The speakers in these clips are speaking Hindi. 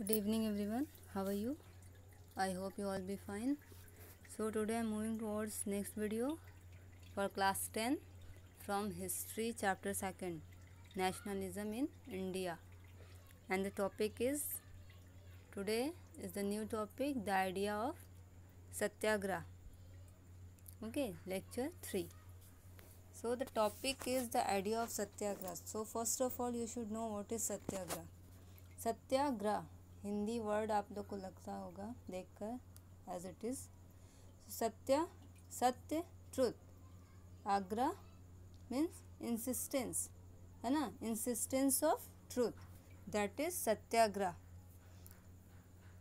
Good evening everyone. How are you? I hope you all be fine. So today I am moving towards next video for class 10 from history chapter 2nd, nationalism in India. And the topic is, today is the new topic, the idea of Satyagraha. Okay, lecture 3. So the topic is the idea of Satyagraha. So first of all you should know what is Satyagraha. Satyagraha Hindi word आप लोग को लगता होगा देखकर एज इट इज़ सत्य ट्रूथ, आग्रह मीन्स इंसिस्टेंस, है ना, insistence of truth, that is Satyagraha.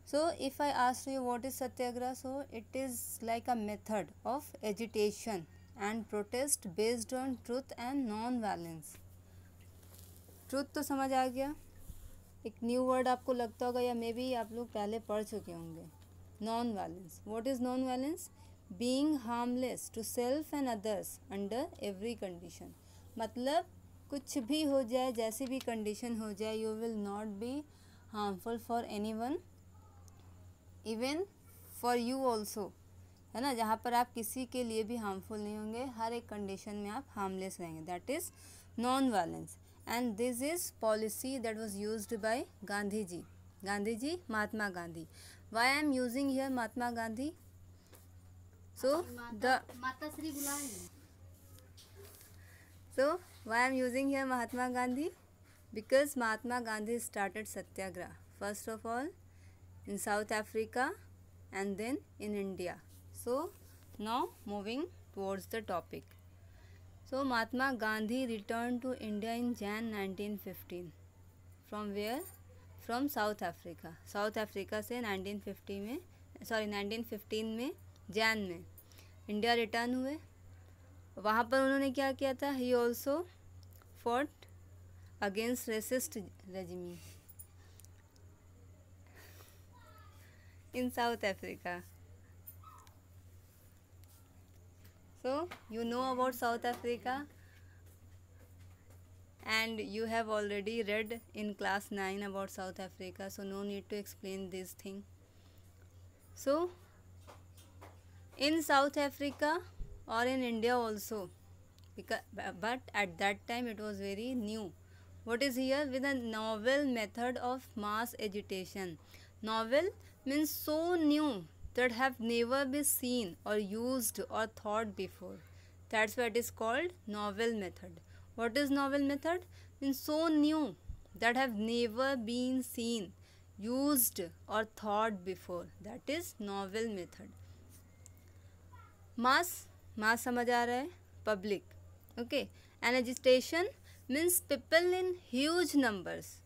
So if I ask you what is satyagraha, so it is like a method of agitation and protest based on truth and non-violence. Truth तो समझ आ गया. एक न्यू वर्ड आपको लगता होगा या मे बी आप लोग पहले पढ़ चुके होंगे, non violence. What is non violence? Being harmless to self and others under every condition. मतलब कुछ भी हो जाए, जैसी भी कंडीशन हो जाए, you will not be harmful for anyone, even for you also, है ना. जहाँ पर आप किसी के लिए भी हार्मफुल नहीं होंगे, हर एक कंडीशन में आप हार्मलेस रहेंगे. That is non violence. And this is policy that was used by Gandhi ji, Mahatma Gandhi. Why I am using here Mahatma Gandhi? So why I am using here Mahatma Gandhi? Because Mahatma Gandhi started Satyagraha first of all in South Africa and then in India. So now moving towards the topic. So Mahatma Gandhi returned to India in Jan 1915. From where? From South Africa. South Africa से 1915 में जैन में इंडिया रिटर्न हुए. वहाँ पर उन्होंने क्या किया था? He also fought against racist regime in South Africa. So you know about South Africa and you have already read in class 9 about South Africa, so no need to explain this thing. So in South Africa or in India also, but at that time it was very new. What is here? With a novel method of mass agitation. Novel means so new that have never been seen or used or thought before. That's why it is called novel method. What is novel method? Means so new that have never been seen, used or thought before. That is novel method. Mass समझ आ रहा है, public. Okay. And agitation means people in huge numbers.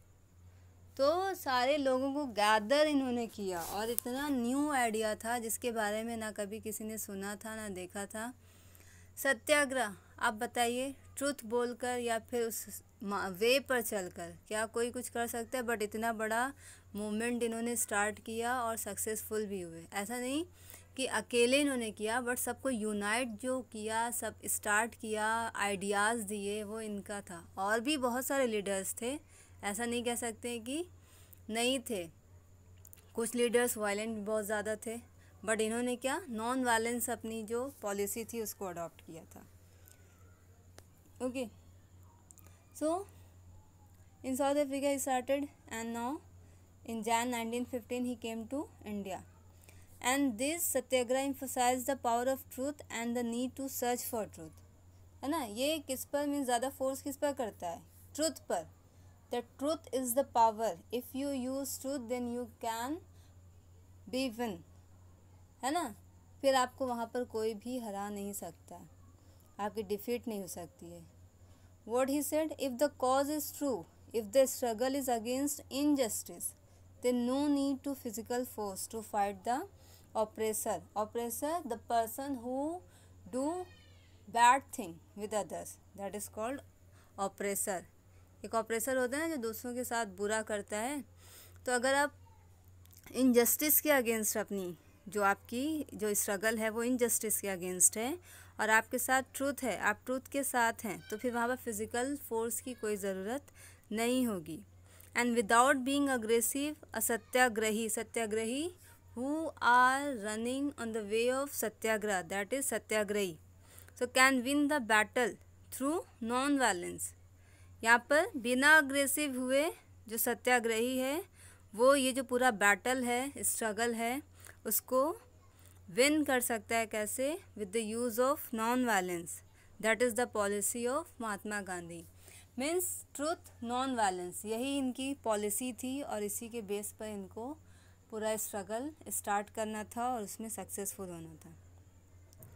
तो सारे लोगों को गैदर इन्होंने किया और इतना न्यू आइडिया था जिसके बारे में ना कभी किसी ने सुना था ना देखा था. सत्याग्रह, आप बताइए, ट्रूथ बोलकर या फिर उस वे पर चलकर क्या कोई कुछ कर सकता है? बट इतना बड़ा मूवमेंट इन्होंने स्टार्ट किया और सक्सेसफुल भी हुए. ऐसा नहीं कि अकेले इन्होंने किया, बट सबको यूनाइट जो किया, सब स्टार्ट किया, आइडियाज़ दिए, वो इनका था. और भी बहुत सारे लीडर्स थे, ऐसा नहीं कह सकते हैं कि नहीं थे. कुछ लीडर्स वायलेंट बहुत ज़्यादा थे, बट इन्होंने क्या, नॉन वायलेंस अपनी जो पॉलिसी थी उसको अडॉप्ट किया था. Okay. So in South Africa he started and now in Jan 1915 he came to India. And this satyagraha emphasise the power of truth and the need to search for truth. है ना. ये किस पर मीन्स ज़्यादा फोर्स किस पर करता है? ट्रूथ पर. The truth is the power. If you use truth, then you can be win. है ना. फिर आपको वहाँ पर कोई भी हरा नहीं सकता, आपकी डिफीट नहीं हो सकती है. What he said, if the cause is true, if the struggle is against injustice, then no need to physical force to fight the oppressor. Oppressor, the person who do bad thing with others, that is called oppressor. एक ऑपरेसर होता है ना जो दूसरों के साथ बुरा करता है. तो अगर आप इनजस्टिस के अगेंस्ट, अपनी जो आपकी जो स्ट्रगल है वो इनजस्टिस के अगेंस्ट है और आपके साथ ट्रूथ है, आप ट्रूथ के साथ हैं, तो फिर वहाँ पर फिज़िकल फोर्स की कोई ज़रूरत नहीं होगी. and without being aggressive, a satyagrahi who are running on the way of satyagraha, that is satyagrahi, so can win the battle through non violence. यहाँ पर बिना अग्रेसिव हुए जो सत्याग्रही है वो ये जो पूरा बैटल है, स्ट्रगल है, उसको विन कर सकता है. कैसे? With the use of non violence. That is the policy of Mahatma Gandhi. Means truth non violence, यही इनकी पॉलिसी थी और इसी के बेस पर इनको पूरा स्ट्रगल स्टार्ट करना था और उसमें सक्सेसफुल होना था.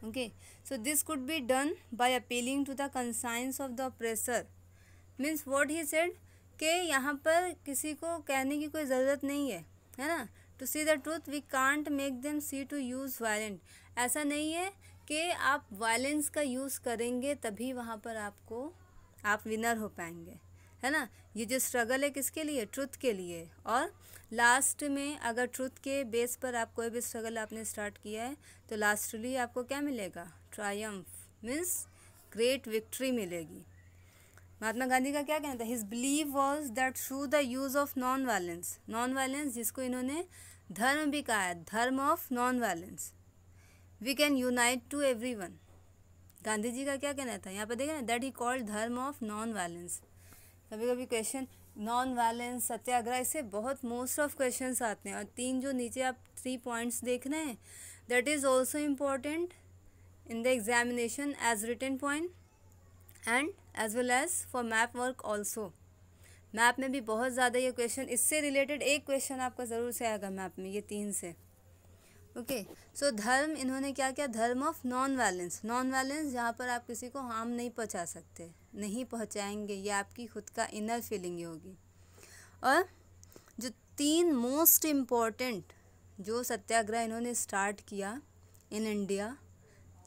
Okay, so this could be done by appealing to the conscience of the oppressor. Means what he said कि यहाँ पर किसी को कहने की कोई ज़रूरत नहीं है ना. To see the truth we can't make them see to use violent. ऐसा नहीं है कि आप वायलेंस का यूज़ करेंगे तभी वहाँ पर आप विनर हो पाएंगे, है ना. ये जो स्ट्रगल है किसके लिए? ट्रुथ के लिए. और लास्ट में अगर ट्रुथ के बेस पर आप कोई भी स्ट्रगल आपने स्टार्ट किया है तो लास्टली आपको क्या मिलेगा? ट्रायम्फ. मीन्स ग्रेट विक्ट्री मिलेगी. महात्मा गांधी का क्या कहना था? His believe was that through the use of non violence जिसको इन्होंने धर्म भी कहा है, dharma of non violence, we can unite to everyone. Gandhi ji का क्या कहना था यहाँ पर? देखें ना, that he called dharma of non violence. कभी कभी क्वेश्चन नॉन वायलेंस, सत्याग्रह, इससे बहुत मोस्ट ऑफ क्वेश्चंस आते हैं. और 3 जो नीचे आप 3 पॉइंट्स देख रहे हैं, that is also important in the examination as written point and as well as for map work also. Map में भी बहुत ज़्यादा ये क्वेश्चन, इससे रिलेटेड एक क्वेश्चन आपका ज़रूर से आएगा मैप में, ये 3 से. ओके, सो धर्म इन्होंने क्या किया? धर्म ऑफ नॉन वायलेंस जहाँ पर आप किसी को हार्म नहीं पहुँचा सकते, नहीं पहुँचाएंगे, ये आपकी खुद का इनर फीलिंग होगी. और जो 3 मोस्ट इम्पॉर्टेंट जो सत्याग्रह इन्होंने स्टार्ट किया इन इंडिया,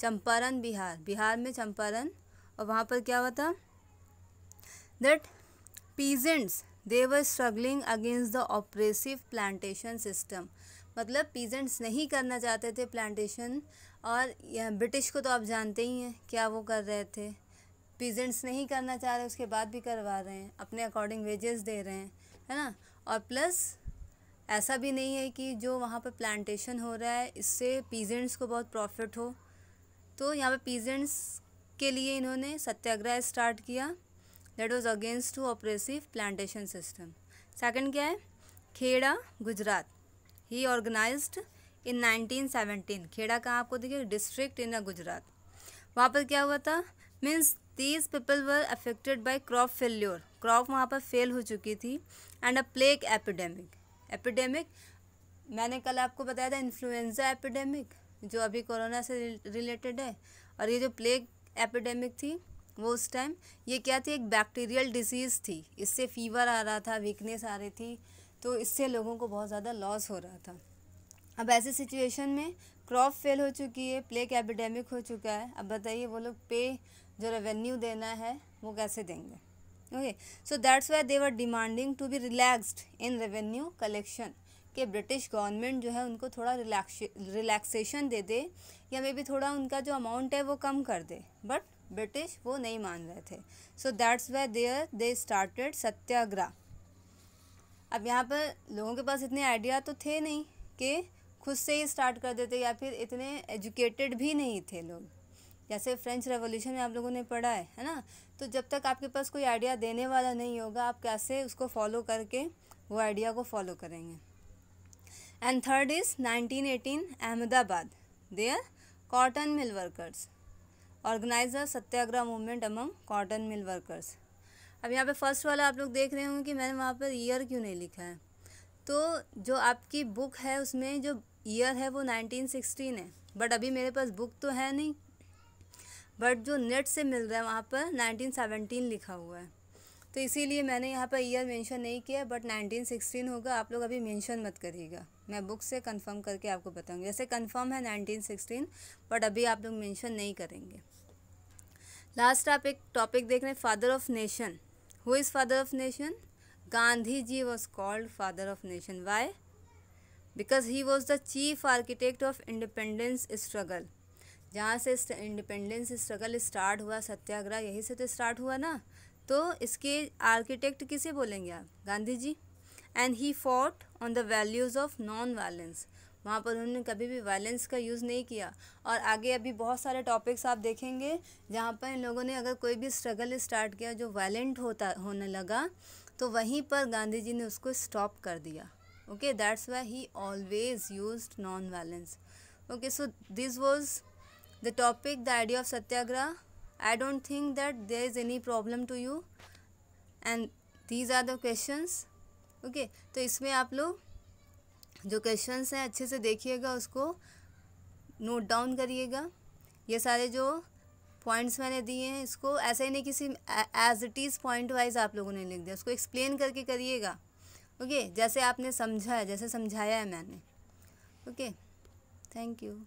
चंपारण बिहार में चंपारण, और वहाँ पर क्या हुआ था? That peasants they were struggling against the oppressive plantation system. मतलब पीजेंट्स नहीं करना चाहते थे प्लांटेशन, और ब्रिटिश को तो आप जानते ही हैं क्या वो कर रहे थे. पीजेंट्स नहीं करना चाह रहे, उसके बाद भी करवा रहे हैं, अपने अकॉर्डिंग वेजेस दे रहे हैं, है ना. और प्लस ऐसा भी नहीं है कि जो वहाँ पर प्लांटेशन हो रहा है इससे पीजेंट्स को बहुत प्रॉफिट हो. तो यहाँ पे पीजेंट्स के लिए इन्होंने सत्याग्रह स्टार्ट किया, that was against to oppressive plantation system. Second क्या है? Kheda, Gujarat. He organised in 1917. Kheda कहाँ आपको देखिए? District in Gujarat. वहाँ पर क्या हुआ था? Means these people were affected by crop failure. Crop वहाँ पर फेल हो चुकी थी. एंड अ प्लेग एपिडेमिक मैंने कल आपको बताया था, इन्फ्लुएंजा एपिडेमिक जो अभी कोरोना से रिलेटेड है. और ये जो प्लेग एपिडेमिक थी वो उस टाइम ये क्या थी? एक बैक्टीरियल डिसीज़ थी. इससे फीवर आ रहा था, वीकनेस आ रही थी, तो इससे लोगों को बहुत ज़्यादा लॉस हो रहा था. अब ऐसी सिचुएशन में क्रॉप फेल हो चुकी है, प्लेग एपिडेमिक हो चुका है. अब बताइए वो लोग जो रेवेन्यू देना है वो कैसे देंगे? Okay, so that's why they were demanding to be relaxed in revenue collection. कि ब्रिटिश गवर्नमेंट जो है उनको थोड़ा रिलैक्सेशन दे दे, या मे बी थोड़ा उनका जो अमाउंट है वो कम कर दे. बट ब्रिटिश वो नहीं मान रहे थे. So that's why they started satyagraha. अब यहाँ पर लोगों के पास इतने आइडिया तो थे नहीं कि खुद से ही स्टार्ट कर देते, या फिर इतने एजुकेटेड भी नहीं थे लोग. जैसे फ्रेंच रेवोल्यूशन में आप लोगों ने पढ़ा है ना. तो जब तक आपके पास कोई आइडिया देने वाला नहीं होगा, आप कैसे उसको फॉलो करके वो आइडिया को फॉलो करेंगे. And third is 1918 Ahmedabad. There cotton mill workers organise a satyagraha movement among cotton mill workers. अब यहाँ पे फर्स्ट वाला आप लोग देख रहे होंगे कि मैंने वहाँ पर ईयर क्यों नहीं लिखा है. तो जो आपकी बुक है उसमें जो ईयर है वो 1916 है, बट अभी मेरे पास बुक तो है नहीं, बट जो नेट से मिल रहा है वहाँ पर 1917 लिखा हुआ है. तो इसीलिए मैंने यहाँ पर ईयर मेंशन नहीं किया, बट 1916 होगा. आप लोग अभी मेंशन मत करिएगा, मैं बुक से कंफर्म करके आपको बताऊँगी. जैसे कंफर्म है 1916, बट अभी आप लोग मेंशन नहीं करेंगे. लास्ट आप एक टॉपिक देख रहे हैं, father of nation. Who is father of nation? Gandhi ji was called father of nation. Why? Because he was the chief architect of independence struggle. जहाँ से इंडिपेंडेंस स्ट्रगल स्टार्ट हुआ, सत्याग्रह यहीं से तो स्टार्ट हुआ ना. तो इसके आर्किटेक्ट किसे बोलेंगे आप? Gandhi ji. And he fought on the values of non violence, वहाँ पर उन्होंने कभी भी वायलेंस का यूज़ नहीं किया। और आगे अभी बहुत सारे टॉपिक्स आप देखेंगे जहाँ पर इन लोगों ने अगर कोई भी स्ट्रगल स्टार्ट किया जो वायलेंट होने लगा, तो वहीं पर गांधी जी ने उसको स्टॉप कर दिया। Okay, that's why he always used non violence. Okay, so this was the topic, the idea of Satyagraha. I don't think that there is any problem to you and these are the questions. Okay, तो इसमें आप लोग जो क्वेश्चंस हैं अच्छे से देखिएगा, उसको नोट डाउन करिएगा। ये सारे जो पॉइंट्स मैंने दिए हैं इसको ऐसे ही नहीं किसी as it is point wise आप लोगों ने लिख दिया, उसको एक्सप्लेन करके करिएगा। ओके, जैसे आपने समझा है, जैसे समझाया है मैंने। Okay, thank you.